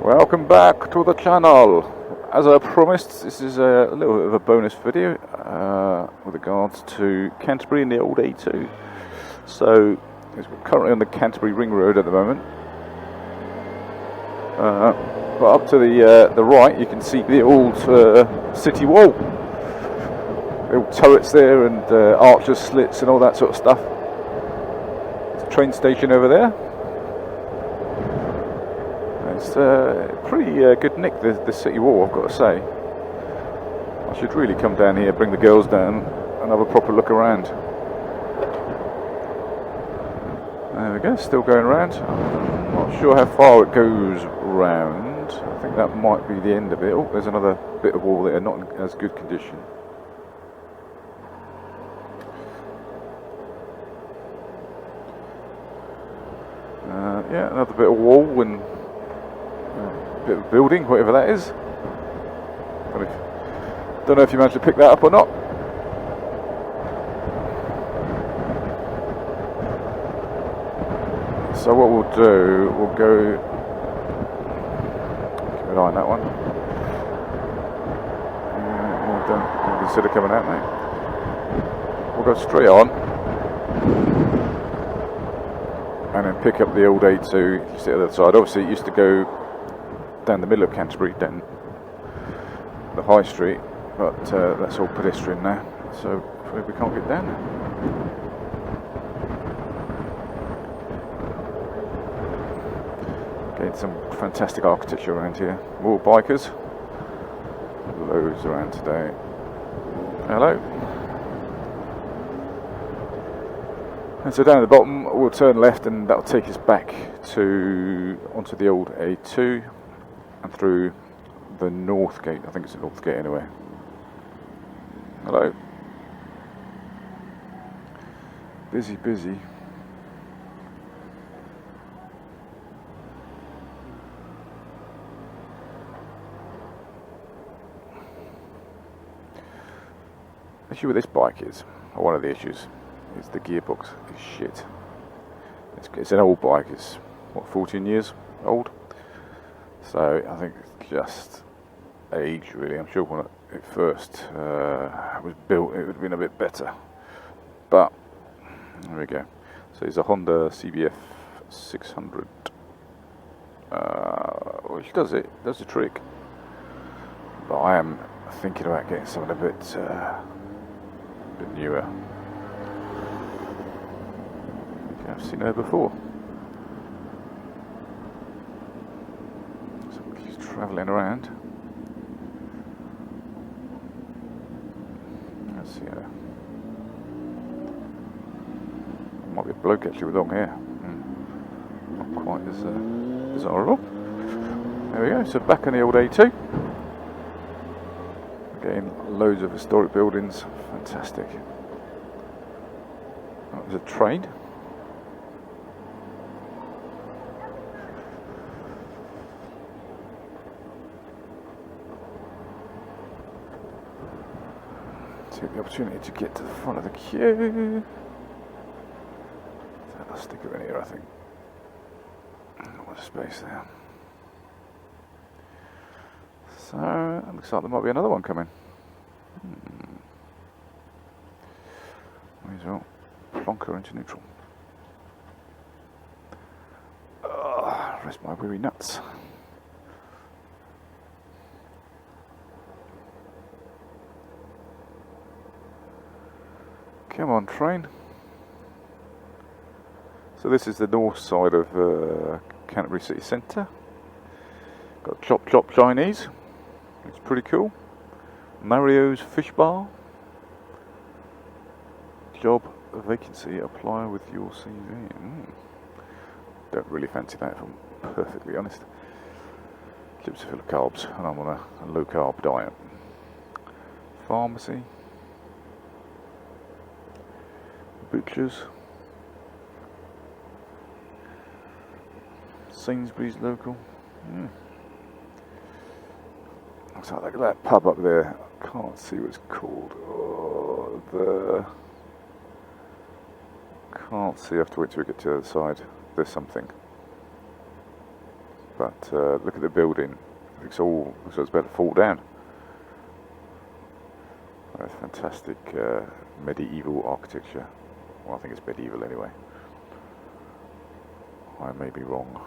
Welcome back to the channel. As I promised, this is a little bit of a bonus video with regards to Canterbury and the old A2. So, we're currently on the Canterbury Ring Road at the moment. But up to the right, you can see the old city wall. The old turrets there and archers slits and all that sort of stuff. There's a train station over there. It's pretty good nick, the city wall, I've got to say. I should really come down here, bring the girls down and have a proper look around. There we go, still going around. I'm not sure how far it goes round. I think that might be the end of it. Oh, there's another bit of wall there, not in as good condition. Yeah, another bit of wall and bit of building, whatever that is. Don't know if you managed to pick that up or not. So what we'll do, we'll go, keep an eye on that one. Don't consider coming out, mate. We'll go straight on and then pick up the old A2. You see the other side. Obviously it used to go down the middle of Canterbury, down the high street, but that's all pedestrian now, so we can't get down there. Getting some fantastic architecture around here. More bikers, loads around today. Hello. And so down at the bottom we'll turn left and that'll take us back onto the old A2 and through the north gate. I think it's the north gate anyway. Hello. Busy, busy. The issue with this bike is, or one of the issues, is the gearbox is shit. It's an old bike, it's what, 14 years old? So I think it's just age really. I'm sure when it first was built it would have been a bit better. But there we go. So it's a Honda CBF 600 which does the trick. But I am thinking about getting something a bit newer. I've seen her before. So she's travelling around. Let's see her. Might be a bloke actually with long hair. Not quite as horrible. There we go. So back on the old A2. Again, loads of historic buildings. Fantastic. That was a train. Take the opportunity to get to the front of the queue. I'll stick it in here, I think. What a space there. So, it looks like there might be another one coming. May as well plonk her into neutral. Rest my weary nuts. Come on, train. So this is the north side of Canterbury city centre. Got Chop Chop Chinese. It's pretty cool. Mario's Fish Bar. Job vacancy. Apply with your CV. Don't really fancy that if I'm perfectly honest. Lips are full of carbs and I'm on a low carb diet. Pharmacy. Butchers, Sainsbury's local. Looks like that pub up there. I can't see what it's called. Can't see. I have to wait till we get to the other side. There's something. But look at the building. Looks like it's about to fall down. That's fantastic medieval architecture. Well, I think it's medieval anyway. I may be wrong.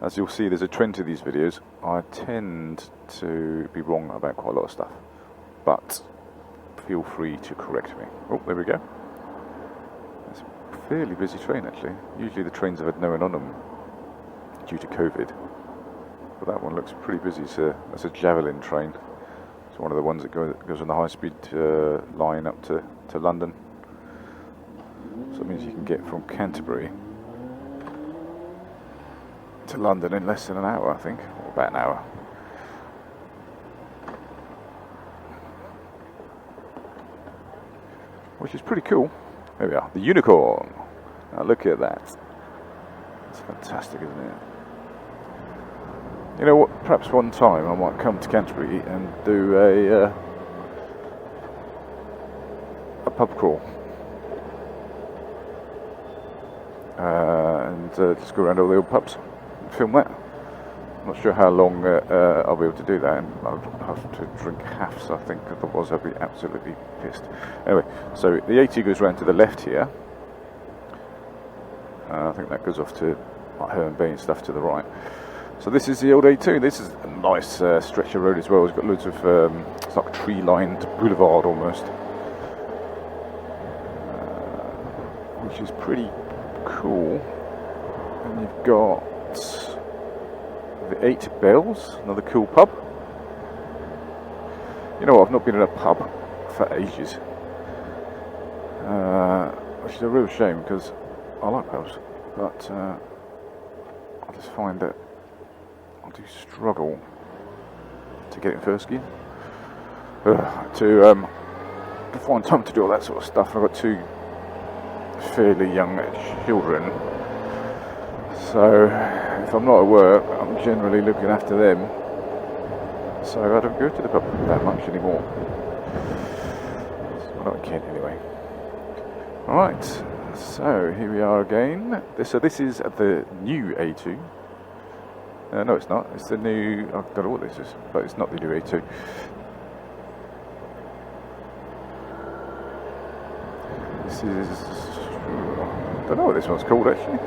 As you'll see, there's a trend to these videos. I tend to be wrong about quite a lot of stuff, but feel free to correct me. Oh, there we go. It's a fairly busy train actually. Usually the trains have had no one on them due to COVID, but that one looks pretty busy. That's a Javelin train. It's one of the ones that goes on the high-speed line up to London. So it means you can get from Canterbury to London in less than an hour, I think, or about an hour. Which is pretty cool. There we are, the Unicorn. Now look at that. It's fantastic, isn't it? You know what, perhaps one time I might come to Canterbury and do a pub crawl. And just go around all the old pubs and film that. I'm not sure how long I'll be able to do that, and I'll have to drink halves, I think, otherwise I'll be absolutely pissed. Anyway, so the A2 goes round to the left here. I think that goes off to like Herne Bay and stuff to the right. So this is the old A2. This is a nice stretch of road as well. It's got loads of, it's like a tree-lined boulevard almost, which is pretty cool. And you've got the 8 Bells, another cool pub. You know what, I've not been in a pub for ages, which is a real shame because I like pubs, but I just find that I do struggle to get in first gear, to find time to do all that sort of stuff. I've got 2 fairly young children, so if I'm not at work, I'm generally looking after them, so I don't go to the pub that much anymore. Well, not Kent anyway. Alright, so here we are again. So this is the new A2. No, it's not. It's the new... I don't know what this is, but it's not the new A2. This is... I don't know what this one's called actually.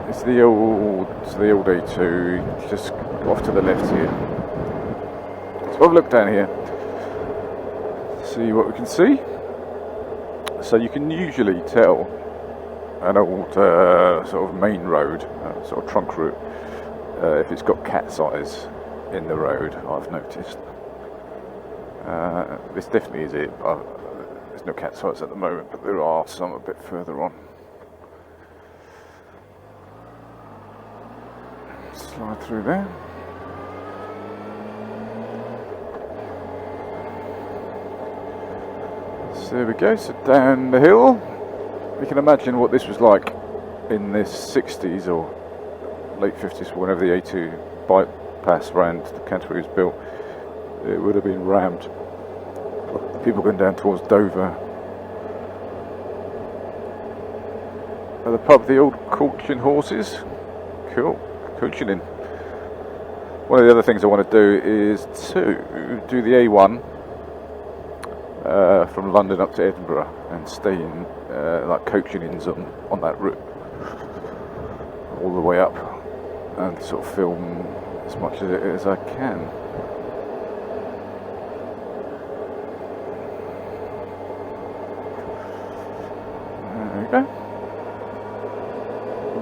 It's the old A2, just off to the left here. So I've looked down here, see what we can see. So you can usually tell an old sort of main road, sort of trunk route, if it's got cat's eyes in the road, I've noticed. This definitely is it. There's no cat's eyes at the moment, but there are some a bit further on. Slide through there. So there we go, so down the hill. You can imagine what this was like in the 60s or late 50s, whenever the A2 bypass round Canterbury was built. It would have been rammed. People going down towards Dover. At the pub, the old Coaching Horses. Cool, coaching in. One of the other things I want to do is to do the A1 from London up to Edinburgh and stay in like coaching inns on that route all the way up and sort of film as much as I can. There we go.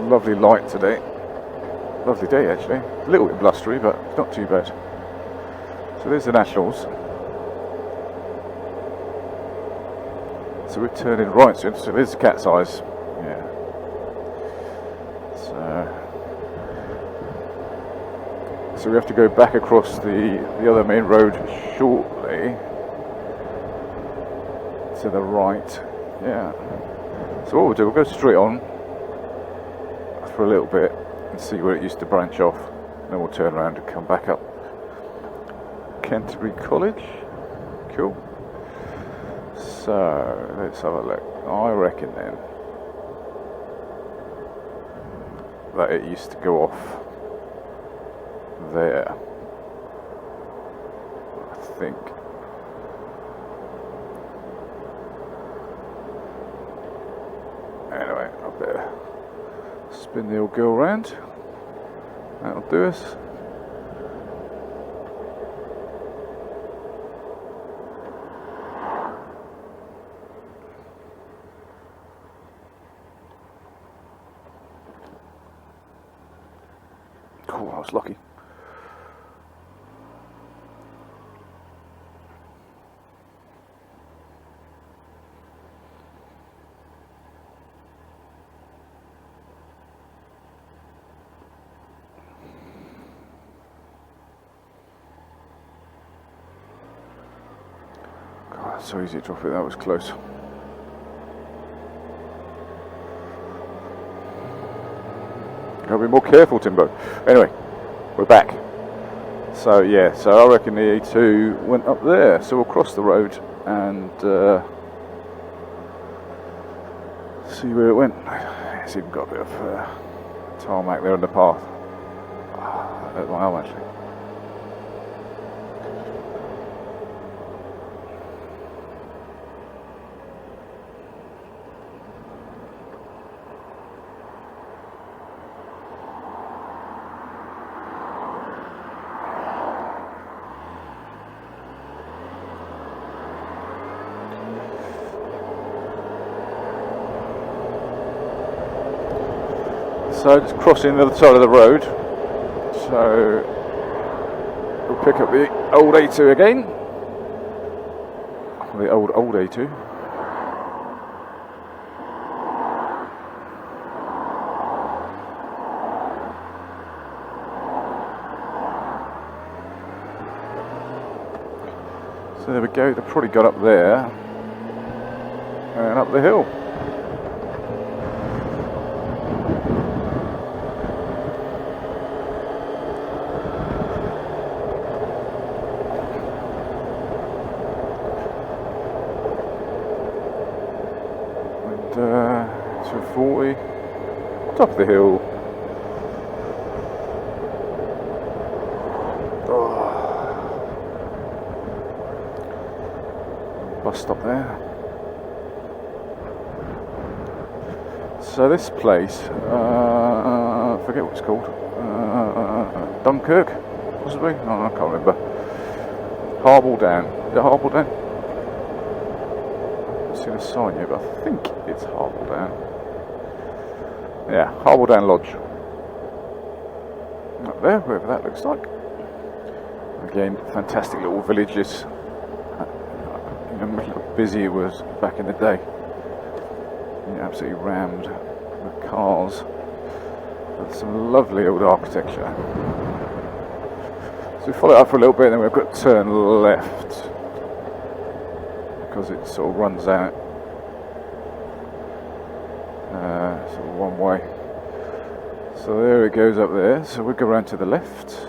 Lovely light today. Lovely day actually. A little bit blustery, but not too bad. So there's the Nationals. So we're turning right soon. So there's the cat's eyes. Yeah. So we have to go back across the other main road shortly. To the right. Yeah. So what we'll do, we'll go straight on for a little bit and see where it used to branch off. Then we'll turn around and come back up Canterbury College. Cool. So let's have a look. I reckon then that it used to go off there, I think. Anyway, I better spin the old girl round. That'll do us. Oh, I was lucky. God, it's so easy to drop it, that was close. Gotta be more careful, Timbo. Anyway, we're back. So yeah, so I reckon the E2 went up there. So we'll cross the road and see where it went. It's even got a bit of tarmac there on the path. I hurt my arm actually. So just crossing the other side of the road, so we'll pick up the old A2 again, the old A2. So there we go, they probably got up there and up the hill. To 40, top of the hill. Oh. Bus stop there. So this place, I forget what it's called. Dunkirk, possibly? Oh, I can't remember. Harble Down. Is it Harble Down? Seen a sign here, but I think it's Harble Down. Yeah, Harble Down Lodge. Up there, wherever that looks like. Again, fantastic little villages. You know how busy it was back in the day. Yeah, absolutely rammed with cars. With some lovely old architecture. So we follow it up for a little bit, and then we've got to turn left. Because it sort of runs out sort of one way. So there it goes up there. So we'll go around to the left,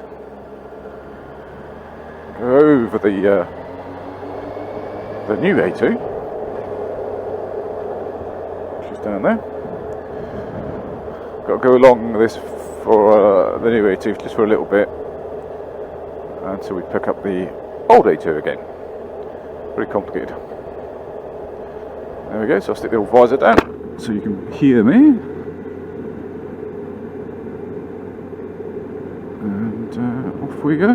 go over the new A2, which is down there. Got to go along this for the new A2 just for a little bit until we pick up the old A2 again. Very complicated. There we go, so I'll stick the old visor down so you can hear me. And off we go.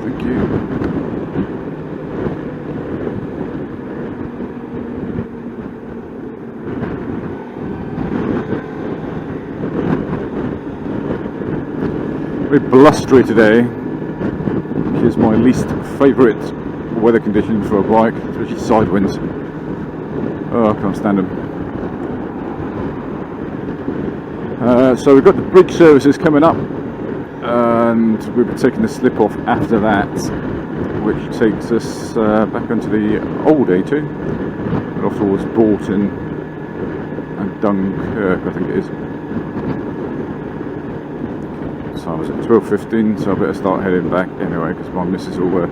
Thank you. Very blustery today, which is my least favourite weather condition for a bike, especially side winds. Oh, I can't stand them. So we've got the bridge services coming up, and we'll be taking the slip off after that, which takes us back onto the old A2, and off towards Bolton and Dunkirk, I think it is. what time was it? 12:15, so I better start heading back anyway, because my missus will,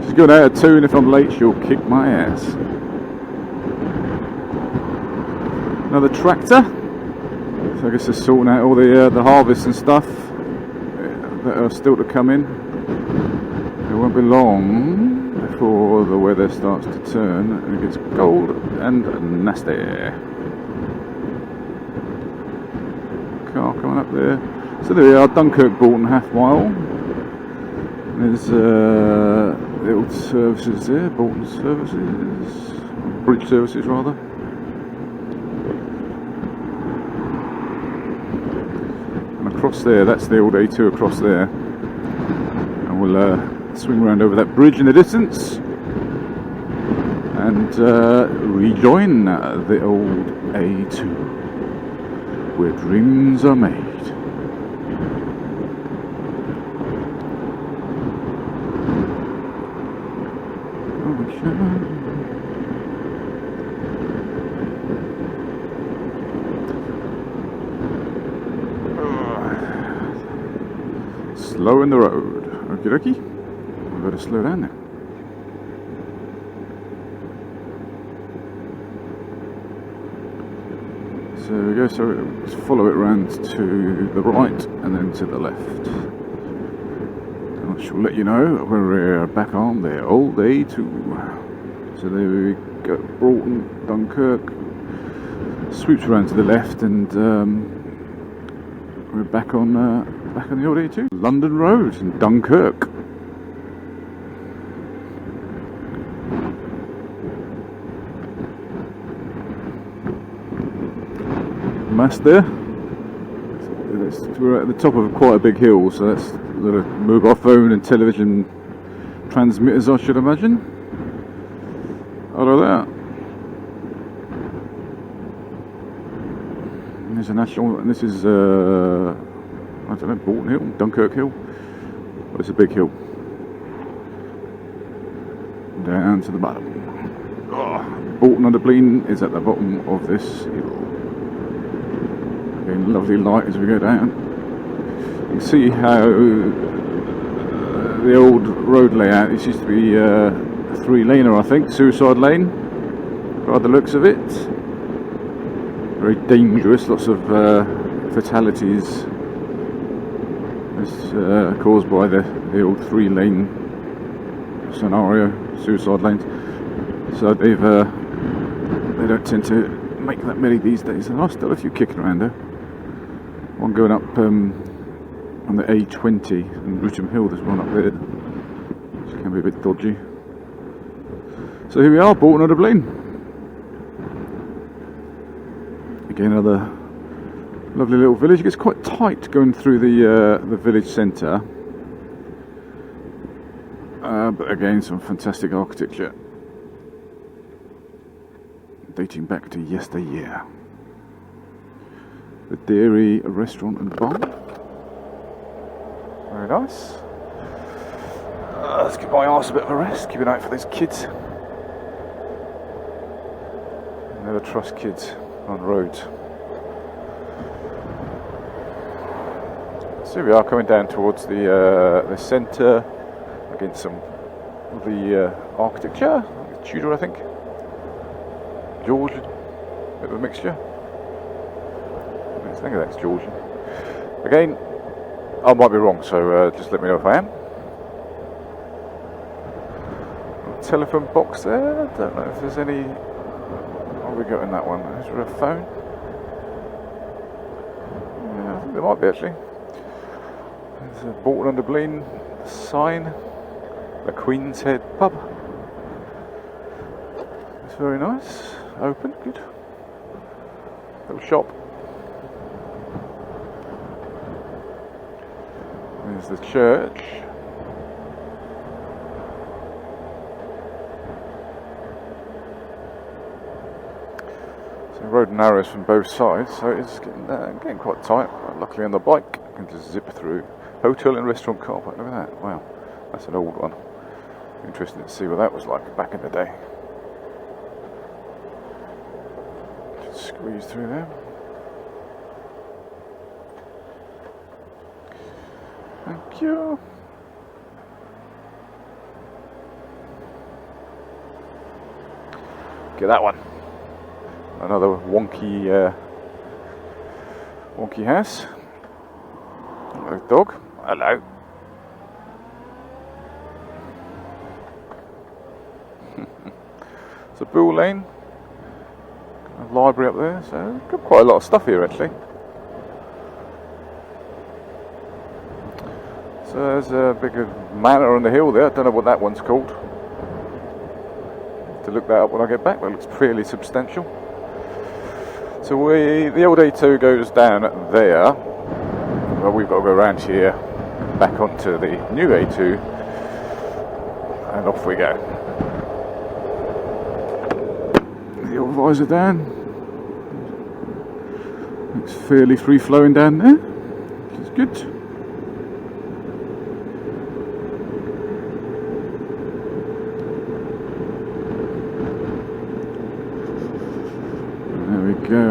she's going out of tune. If I'm late, she'll kick my ass. Another tractor. So I guess they're sorting out all the harvests and stuff that are still to come in. It won't be long before the weather starts to turn and it gets cold and nasty. Car coming up there. So there we are, Dunkirk, Bolton, half mile. There's the old services there, Bolton services, bridge services rather. And across there, that's the old A2 across there. And we'll swing around over that bridge in the distance and rejoin the old A2 where dreams are made. Slow in the road. Okie dokie. We better slow down now. So we go, so let's follow it round to the right and then to the left. And I shall let you know when we're back on the old A2. So there we go, Broughton, Dunkirk, swoops around to the left and we're back on the old A2. London Road in Dunkirk. Mast there. We're at the top of quite a big hill, so that's a lot of mobile phone and television transmitters, I should imagine. Out of that. And there's a national, and this is I don't know, Bolton Hill, Dunkirk Hill. Well, it's a big hill. Down to the bottom. Oh, Bolton under Blean is at the bottom of this hill. Again, lovely light as we go down. You can see how the old road layout, this used to be a 3-laner, I think, suicide lane, by the looks of it. Very dangerous, lots of fatalities. Caused by the old 3-lane scenario, suicide lanes. So they don't tend to make that many these days. There are still a few kicking around there. One going up on the A20 in Richmond Hill. There's one up there, which can be a bit dodgy. So here we are, Bolton under Blean. Again, another lovely little village. It gets quite tight going through the village centre, but again, some fantastic architecture dating back to yesteryear. The dairy, a restaurant and bar. Very nice. Let's give my arse a bit of a rest. Keep an eye out for those kids. Never trust kids on roads. So we are coming down towards the centre, against some of the architecture, Tudor I think, Georgian, bit of a mixture. I think that's Georgian. Again, I might be wrong, so just let me know if I am. Telephone box there, I don't know if there's any. Oh, we got in that one. Is there a phone? Yeah, I think there might be actually. There's a Bolton under Blean sign, the Queen's Head pub. It's very nice, open, good. Little shop. There's the church. So the road narrows from both sides, so it's getting quite tight. Luckily on the bike, I can just zip through. Hotel and restaurant car park, look at that, wow, that's an old one. Interesting to see what that was like back in the day. Just squeeze through there. Thank you. Get that one. Another wonky house. Hello, dog. Hello. It's a Bull Lane. A library up there, so got quite a lot of stuff here actually. So there's a big manor on the hill there. I don't know what that one's called. To look that up when I get back. That looks fairly substantial. So the old A2 goes down there. Well, we've got to go around here, back onto the new A2, and off we go. The old visor down. It's fairly free flowing down there, which is good. There we go,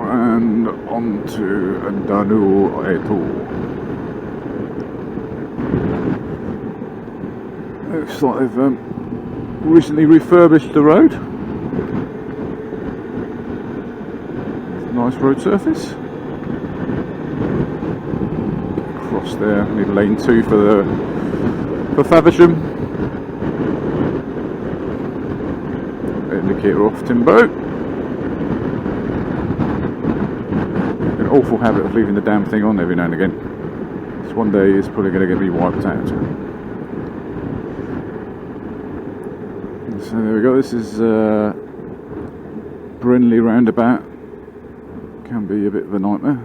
and onto the new A2. Looks like they've recently refurbished the road. Nice road surface. Across there, need lane 2 for Faversham. Indicator off, Timbo. An awful habit of leaving the damn thing on every now and again. This one day is probably going to get me wiped out. So there we go. This is Brinley roundabout. Can be a bit of a nightmare.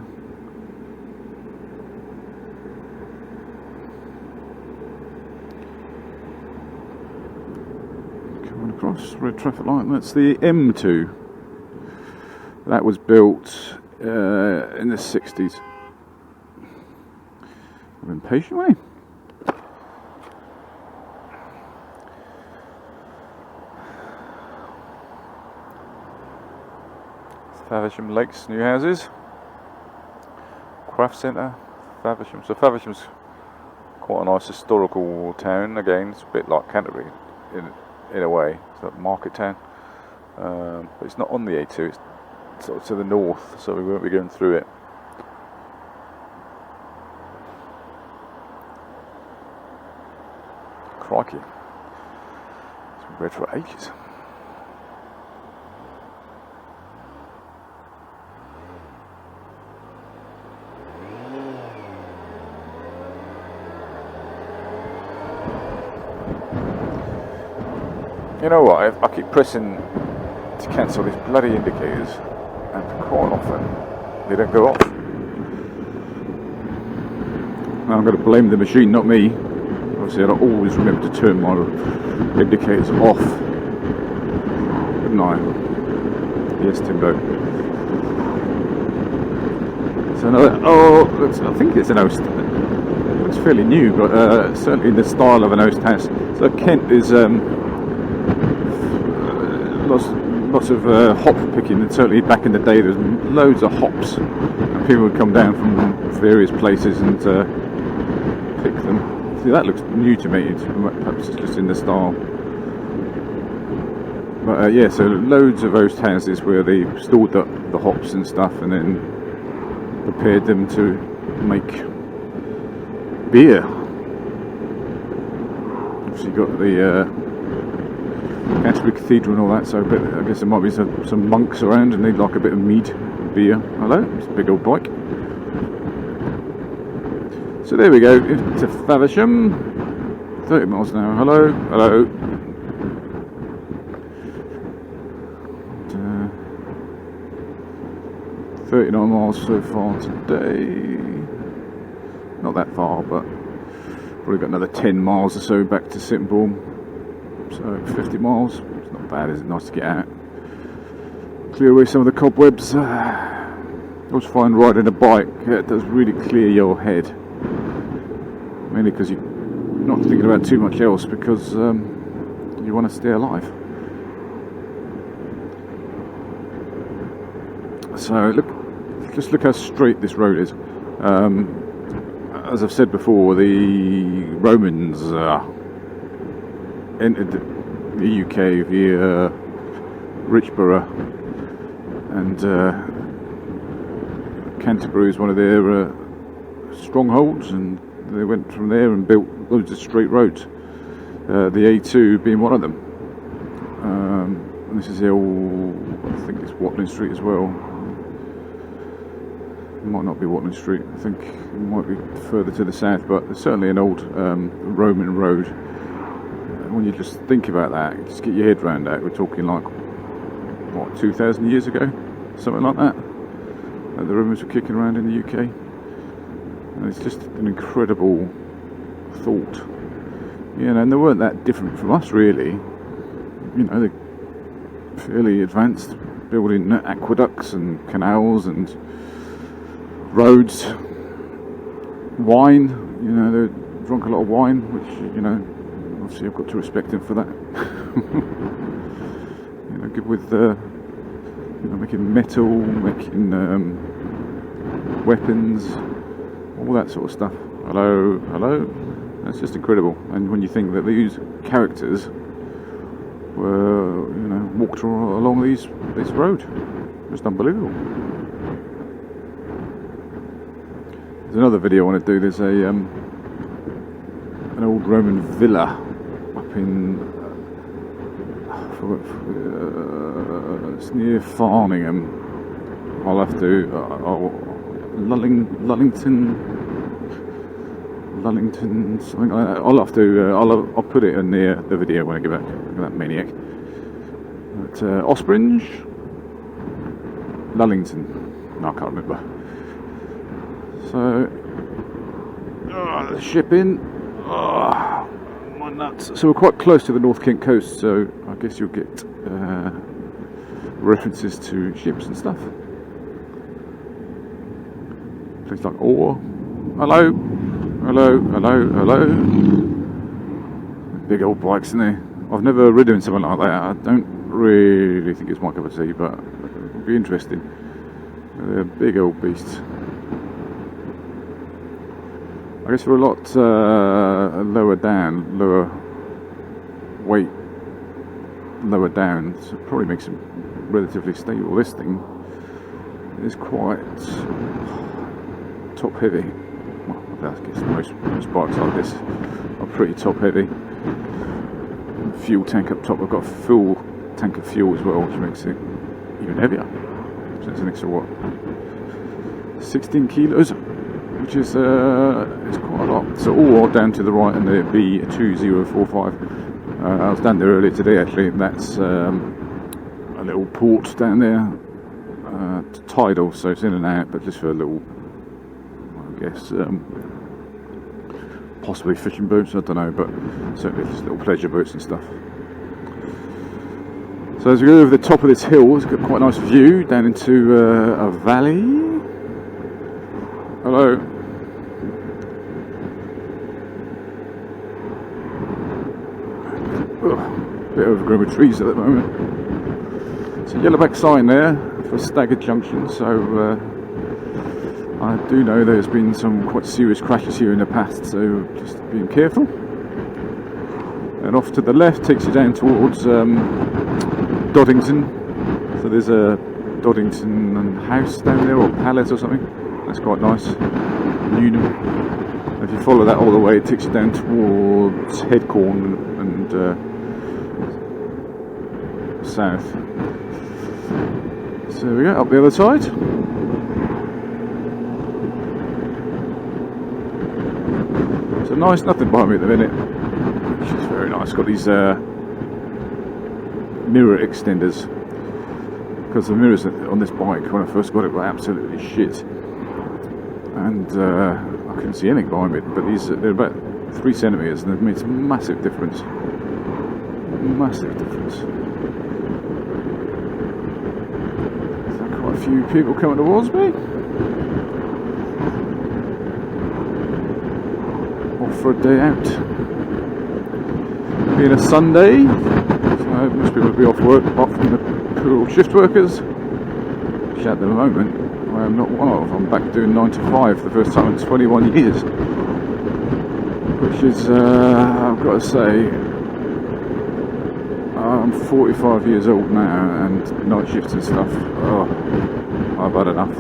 Coming across, red traffic light, that's the M2. That was built in the 60s. I'm impatient, way. Faversham Lakes, new houses, craft centre, Faversham. So Faversham's quite a nice historical town. Again, it's a bit like Canterbury in a way. It's like market town, but it's not on the A2. It's sort of to the north, so we won't be going through it. Crikey, it's been red for ages. You know what, I keep pressing to cancel these bloody indicators, and quite often they don't go off. Now I'm going to blame the machine, not me. Obviously I always remember to turn my indicators off. Wouldn't I? Yes, Timbo. So another, I think it's an host. It's fairly new, but certainly in the style of an host house. So Kent is lots of hop picking, and certainly back in the day there's loads of hops, and people would come down from various places and pick them. See, that looks new to me. Perhaps it's just in the style. But yeah, so loads of roast houses where they stored the hops and stuff, and then prepared them to make beer. Obviously got the Canterbury Cathedral and all that, so I guess there might be some monks around and they'd like a bit of mead, beer. Hello, it's a big old bike. So there we go, to Faversham, 30 miles an hour. Hello, hello. And, 39 miles so far today. Not that far, but probably got another 10 miles or so back to Sittingbourne. So 50 miles, it's not bad, is it? Nice to get out. Clear away some of the cobwebs. I always find riding a bike, it does really clear your head. Mainly because you're not thinking about too much else, because you want to stay alive. So just look how straight this road is. as I've said before, the Romans entered the UK via Richborough, and Canterbury is one of their strongholds, and they went from there and built loads of straight roads, the A2 being one of them. And this is the old, I think it's Watling Street as well. It might not be Watling Street, I think it might be further to the south, but it's certainly an old Roman road. And when you just think about that, just get your head around that, we're talking like, what, 2,000 years ago? Something like that. The Romans were kicking around in the UK. And it's just an incredible thought. You know, and they weren't that different from us, really. You know, they're fairly advanced, building aqueducts and canals and roads, wine. You know, they drank a lot of wine, which, you know, obviously I've got to respect them for that. You know, good with you know, making metal, making weapons, all that sort of stuff. Hello, hello. That's just incredible. And when you think that these characters were, you know, walked along this road, just unbelievable. There's another video I want to do. There's an old Roman villa up in it's near Farningham. I'll have to Lullington, something like that. I'll have to. I'll put it in the video when I get back. Look at that maniac. But Ospringe, Lullington. No, I can't remember. So the shipping. My nuts. So we're quite close to the North Kent coast. So I guess you'll get references to ships and stuff. Places like Orr. Hello. Hello, hello, hello. Big old bikes in there. I've never ridden something like that. I don't really think it's my cup of tea, but it'll be interesting. They're big old beasts. I guess we're a lot lower down, lower weight, lower down, so it probably makes it relatively stable. This thing is quite top heavy. I guess most bikes like this are pretty top heavy. Fuel tank up top. I've got a full tank of fuel as well, which makes it even heavier. So it's an extra what? 16 kilos, which is it's quite a lot. So all down to the right in the B2045. I was down there earlier today actually. That's a little port down there, tidal, so it's in and out, but just for a little, I guess, possibly fishing boats, I don't know, but certainly just little pleasure boats and stuff. So as we go over the top of this hill, it's got quite a nice view down into a valley. Hello. Bit overgrown with trees at the moment. It's a yellowback sign there for Staggered Junction, so I do know there's been some quite serious crashes here in the past, so just being careful. And off to the left takes you down towards Doddington. So there's a Doddington house down there, or palace or something. That's quite nice. Newnham. If you follow that all the way, it takes you down towards Headcorn and south. So we go up the other side. So nice, nothing behind me at the minute, which is very nice. Got these mirror extenders, because the mirrors on this bike when I first got it were absolutely shit, and I couldn't see anything behind me. But these they're about 3 centimeters, and they've made some massive difference. Massive difference. Quite a few people coming towards me. Off for a day out. Being a Sunday, so most people will be off work, apart from the poor shift workers. Which at the moment I am not one of. I'm back doing 9 to 5 for the first time in 21 years. Which is, I've got to say, I'm 45 years old now, and night shifts and stuff, I've had enough.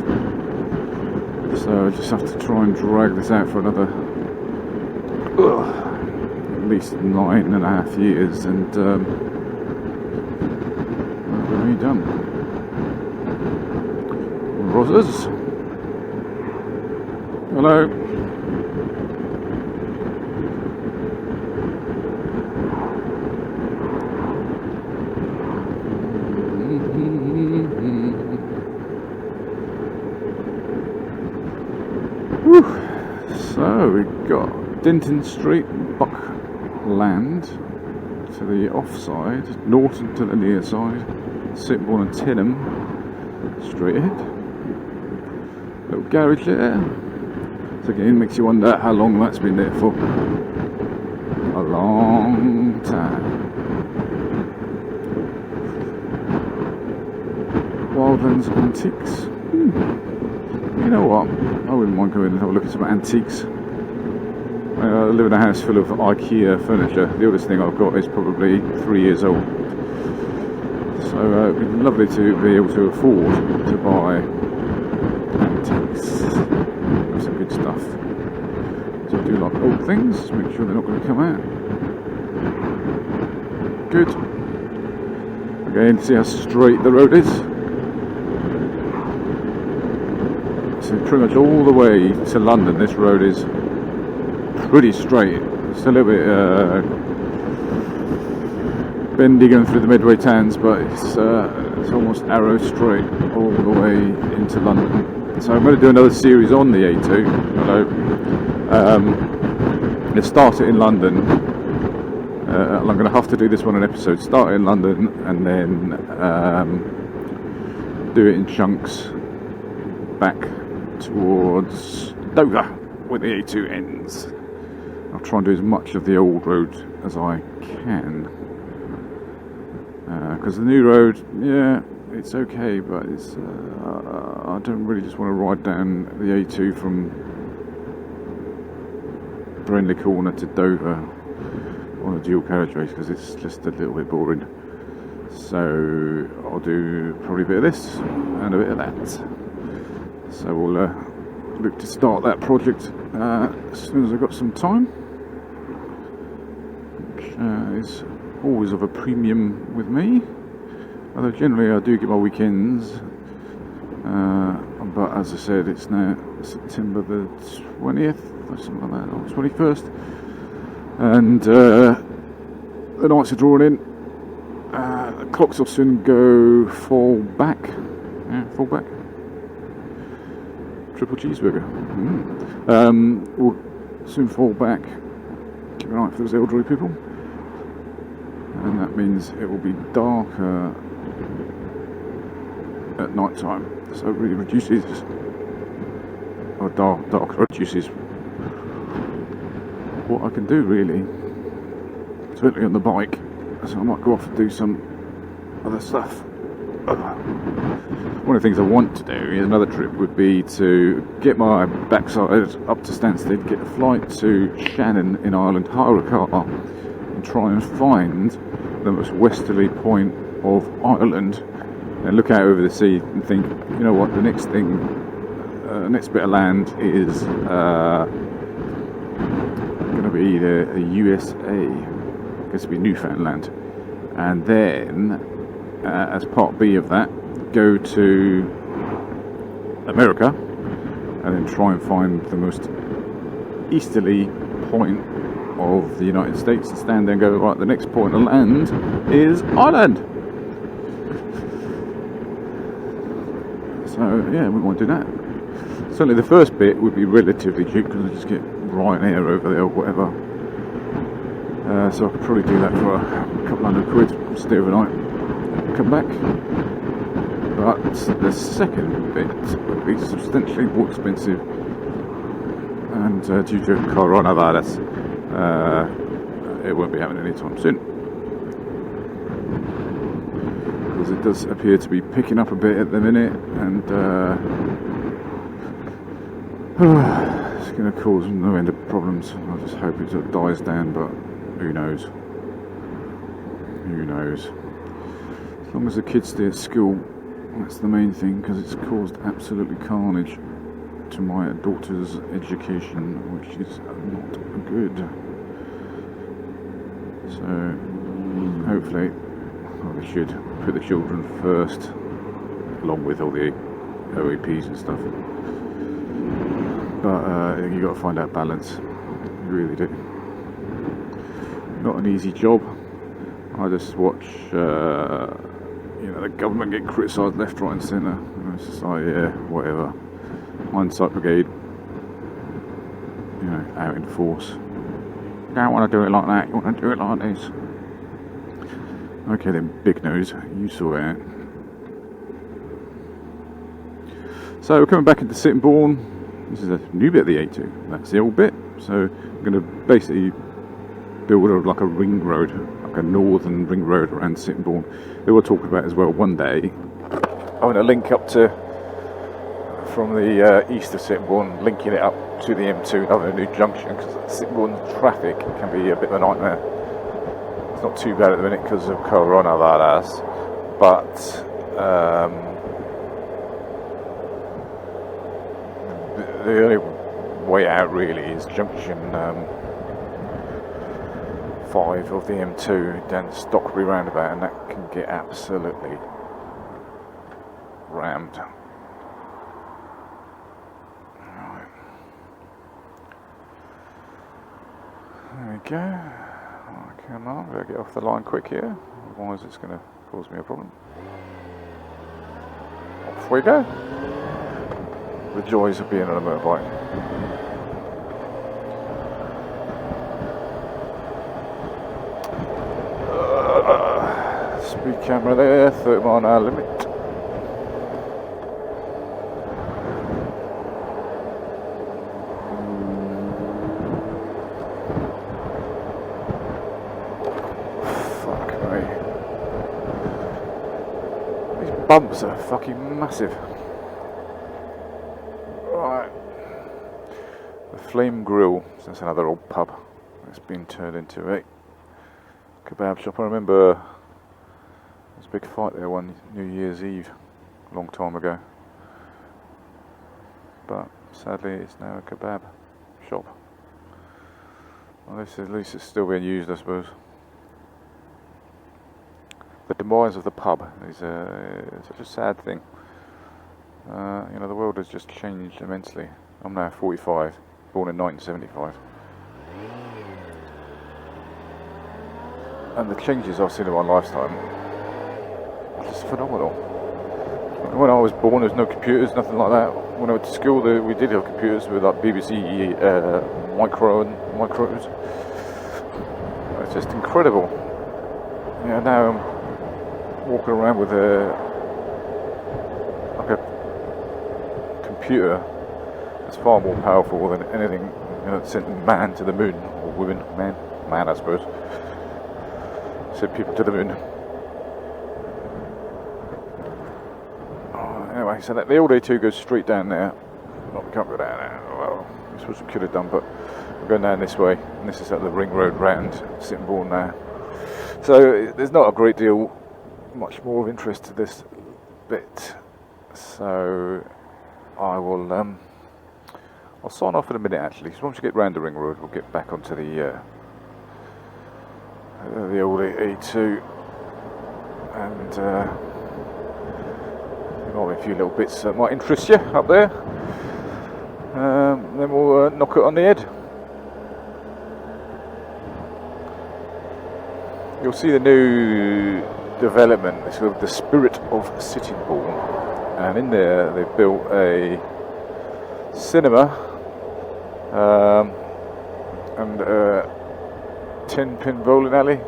So I just have to try and drag this out for another at least 9.5 years, and I'll be done. Rosas. Hello. So we've got Denton Street, Buckland to the offside, Norton to the near side, Sittingbourne and Tinham straight ahead. Little garage there. So again, makes you wonder how long that's been there for. A long time. Wildlands Antiques. You know what? I wouldn't mind going and have a look at some antiques. I live in a house full of IKEA furniture. The oldest thing I've got is probably 3 years old. So it'd be lovely to be able to afford to buy antiques. Some good stuff. So I do like old things, make sure they're not going to come out. Good. Again, see how straight the road is. So pretty much all the way to London, this road is pretty straight. It's a little bit bendy going through the Medway towns, but it's almost arrow straight all the way into London. So I'm going to do another series on the A2. Hello. Start it in London. I'm going to have to do this one an episode. Start it in London and then do it in chunks back towards Dover where the A2 ends. I'll try and do as much of the old road as I can, because the new road, yeah, it's okay, but it's I don't really just want to ride down the A2 from Brindley Corner to Dover on a dual carriageway, because it's just a little bit boring. So I'll do probably a bit of this and a bit of that. So we'll look to start that project as soon as I've got some time, which is always of a premium with me. Although generally I do get my weekends, but as I said, it's now September the 20th or something like that, or 21st, and the nights are drawing in. The clocks will soon go fall back. Triple cheeseburger. Will soon fall back. Keep an eye for those elderly people. And that means it will be darker at night time. So it really reduces, or darker reduces what I can do really. Certainly on the bike. So I might go off and do some other stuff. One of the things I want to do in another trip would be to get my backside up to Stansted, get a flight to Shannon in Ireland, hire a car and try and find the most westerly point of Ireland and look out over the sea and think, you know what, the next thing, next bit of land is going to be the USA. I guess it'll be Newfoundland. And then, as part B of that, go to America and then try and find the most easterly point of the United States and stand there and go, right, the next point of land is Ireland. So yeah, we want to do that. Certainly the first bit would be relatively cheap because I just get Ryanair over there or whatever. So I could probably do that for a couple £100, stay overnight, come back. But the second bit would be substantially more expensive, and due to coronavirus, it won't be happening anytime soon. because it does appear to be picking up a bit at the minute, and it's going to cause no end of problems. I just hope it sort of dies down, but who knows? Who knows? As long as the kids stay at school, that's the main thing, because it's caused absolutely carnage to my daughter's education, which is not good. So hopefully, well, they should put the children first, along with all the OAPs and stuff. But you got to find that balance. You really do. Not an easy job. I just watch, the government get criticised left, right, and centre. And it's just like, yeah, whatever. Hindsight Brigade, out in force. You don't want to do it like that. You want to do it like this. Okay then, big nose, you saw that. So we're coming back into Sittingbourne. This is a new bit of the A2. That's the old bit. So I'm going to basically build like a ring road, like a northern ring road around Sittingbourne. They were talking about as well one day. I want to link up to from the east of Sittingbourne, linking it up to the M2, another new junction, because Sittingbourne traffic can be a bit of a nightmare. It's not too bad at the minute because of coronavirus, but the only way out really is junction 5 of the M2 down the Stockery roundabout, and that can get absolutely rammed. Right. There we go. Come on, better get off the line quick here, otherwise it's going to cause me a problem. Off we go. The joys of being on a motorbike. Speed camera there, 30 mile an hour limit. Bumps are fucking massive. Right. The Flame Grill. So that's another old pub that's been turned into a kebab shop. I remember there was a big fight there one New Year's Eve a long time ago. But sadly it's now a kebab shop. Well, at least it's still being used, I suppose. The demise of the pub is such a sad thing. The world has just changed immensely. I'm now 45, born in 1975. And the changes I've seen in my lifetime are just phenomenal. When I was born, there was no computers, nothing like that. When I went to school, we did have computers with like BBC micros. It's just incredible. Now I'm walking around with a computer that's far more powerful than anything that sent man to the moon, or women, man I suppose, sent people to the moon. Anyway, so that the old A2 goes straight down there. Well, we can't go down there. Well, I suppose we could have done, but we're going down this way, and this is at the ring road round Sittingbourne now. So there's not a great deal much more of interest to this bit, so I will I'll sign off in a minute actually, because once we get round the ring road we'll get back onto the old A2, and there might be a few little bits that might interest you up there, then we'll knock it on the head. You'll see the new development. It's called the Spirit of Sittingbourne, and in there they've built a cinema and a 10-pin bowling alley.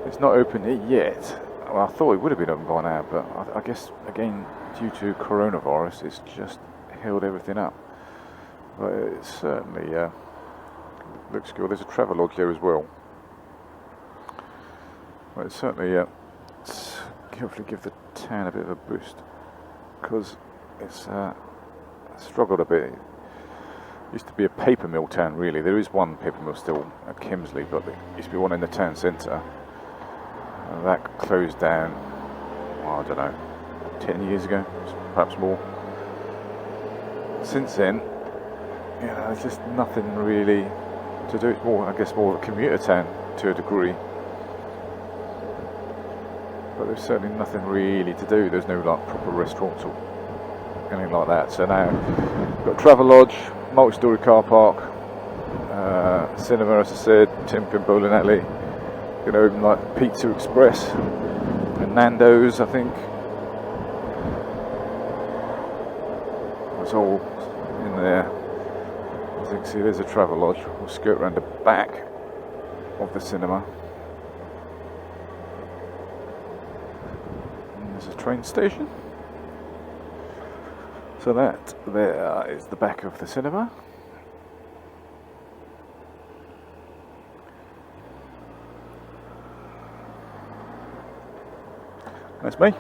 It's not open yet. Well, I thought it would have been open by now, but I guess again due to coronavirus it's just held everything up. But it certainly looks good. There's a travel lodge there as well. Well, it's certainly hopefully give the town a bit of a boost, because it's struggled a bit. It used to be a paper mill town, really. There is one paper mill still at Kimsley, but there used to be one in the town centre. That closed down, I don't know, 10 years ago, perhaps more. Since then, there's just nothing really to do. It's more, I guess, more of a commuter town to a degree. But there's certainly nothing really to do. There's no like proper restaurants or anything like that. So now we've got Travel Lodge, multi-storey car park, cinema, as I said, Tenpin Bowling Alley. Going to open like Pizza Express and Nando's, I think. It's all in there. As you can see, there's a Travel Lodge. We'll skirt around the back of the cinema. And there's a train station. So that there is the back of the cinema. That's me.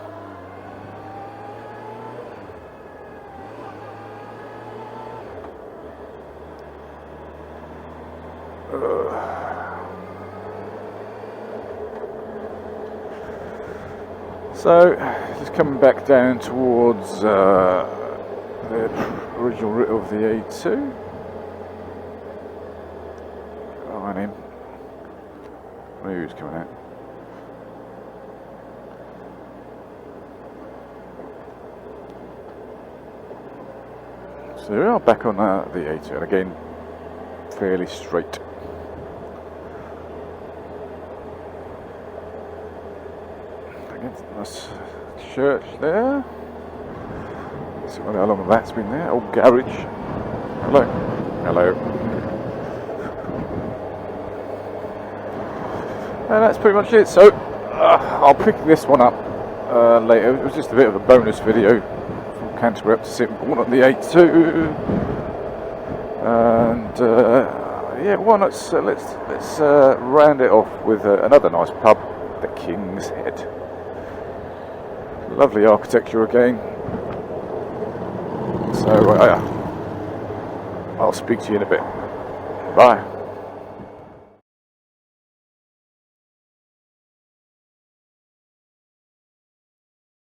So, just coming back down towards the original route of the A2. Behind him. Maybe he was coming out. So we are back on the A2, and again, fairly straight. Against a nice church there. See how long that's been there. Old garage. Hello. Hello. And that's pretty much it. So I'll pick this one up later. It was just a bit of a bonus video. Canterbury up to Sittingbourne on the A2, and yeah, well, let's round it off with another nice pub, the King's Head. Lovely architecture again. So I'll speak to you in a bit. Bye.